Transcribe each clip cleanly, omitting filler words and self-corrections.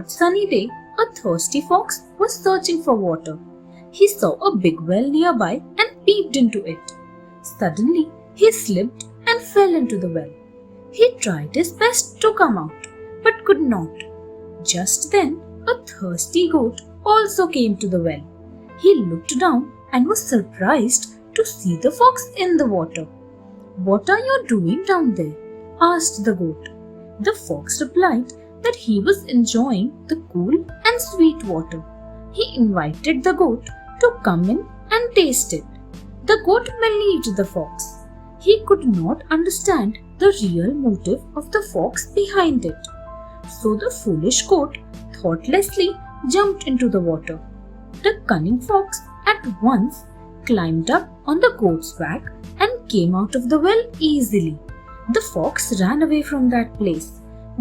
hot sunny day, a thirsty fox was searching for water. He saw a big well nearby and peeped into it. Suddenly, he slipped and fell into the well. He tried his best to come out, but could not. Just then, a thirsty goat also came to the well. He looked down and was surprised to see the fox in the water. "What are you doing down there?" asked the goat. The fox replied that he was enjoying the cool and sweet water. He invited the goat to come in and taste it. The goat believed the fox. He could not understand the real motive of the fox behind it. So the foolish goat thoughtlessly jumped into the water. The cunning fox at once climbed up on the goat's back and came out of the well easily. The fox ran away from that place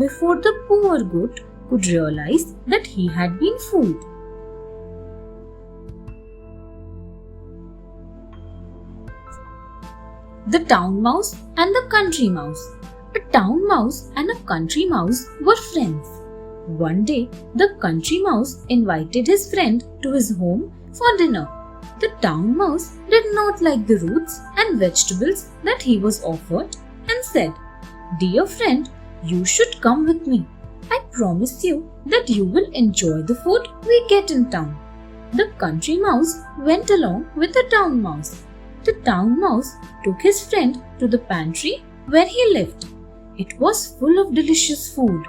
before the poor goat could realize that he had been fooled. The Town Mouse and the Country Mouse. A town mouse and a country mouse were friends. One day, the country mouse invited his friend to his home for dinner. The town mouse did not like the roots and vegetables that he was offered and said, "Dear friend, you should come with me. I promise you that you will enjoy the food we get in town." The country mouse went along with the town mouse. The town mouse took his friend to the pantry where he lived. It was full of delicious food,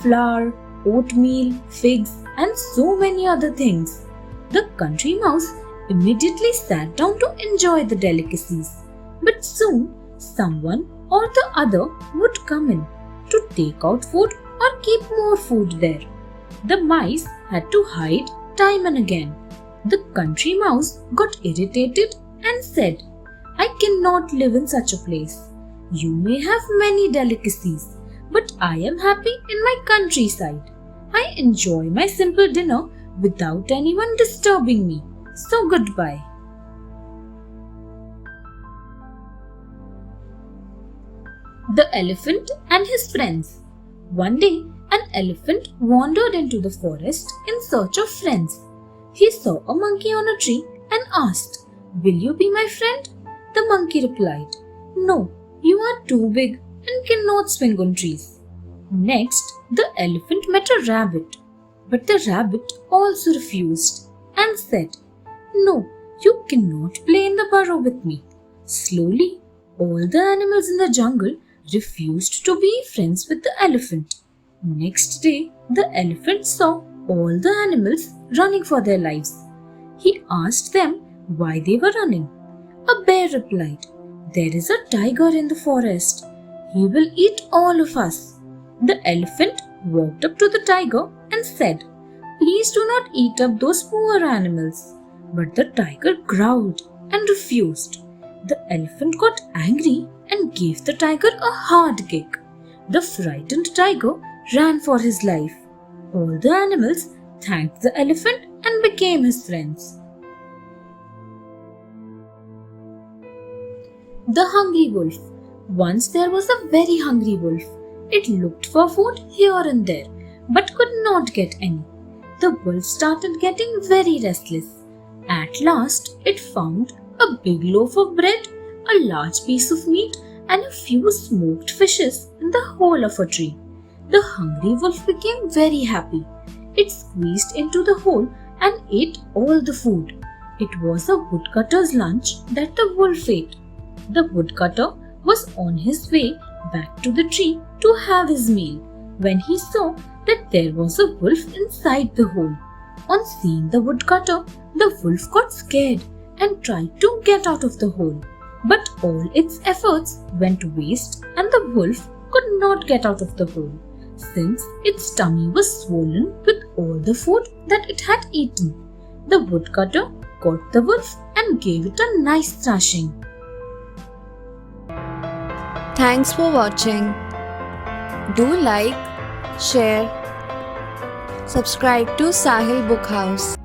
flour, oatmeal, figs, and so many other things. The country mouse immediately sat down to enjoy the delicacies. But soon, someone or the other would come in to take out food or keep more food there. The mice had to hide time and again. The country mouse got irritated and said, "I cannot live in such a place. You may have many delicacies, but I am happy in my countryside. I enjoy my simple dinner without anyone disturbing me. So goodbye." The Elephant and His Friends. One day, an elephant wandered into the forest in search of friends. He saw a monkey on a tree and asked, "Will you be my friend?" The monkey replied, "No, you are too big and cannot swing on trees." Next, the elephant met a rabbit, but the rabbit also refused and said, "No, you cannot play in the burrow with me." Slowly, all the animals in the jungle refused to be friends with the elephant. Next day, the elephant saw all the animals running for their lives. He asked them why they were running. A bear replied, "There is a tiger in the forest. He will eat all of us." The elephant walked up to the tiger and said, "Please do not eat up those poor animals." But the tiger growled and refused. The elephant got angry and gave the tiger a hard kick. The frightened tiger ran for his life. All the animals thanked the elephant and became his friends. The Hungry Wolf. Once there was a very hungry wolf. It looked for food here and there, but could not get any. The wolf started getting very restless. At last, it found a big loaf of bread, a large piece of meat, and a few smoked fishes in the hole of a tree. The hungry wolf became very happy. It squeezed into the hole and ate all the food. It was a woodcutter's lunch that the wolf ate. The woodcutter was on his way back to the tree to have his meal when he saw that there was a wolf inside the hole. On seeing the woodcutter, the wolf got scared and tried to get out of the hole. But all its efforts went to waste and the wolf could not get out of the hole since its tummy was swollen with all the food that it had eaten. The woodcutter caught the wolf and gave it a nice thrashing. Thanks for watching. Do like, share, subscribe to Sahil Book House.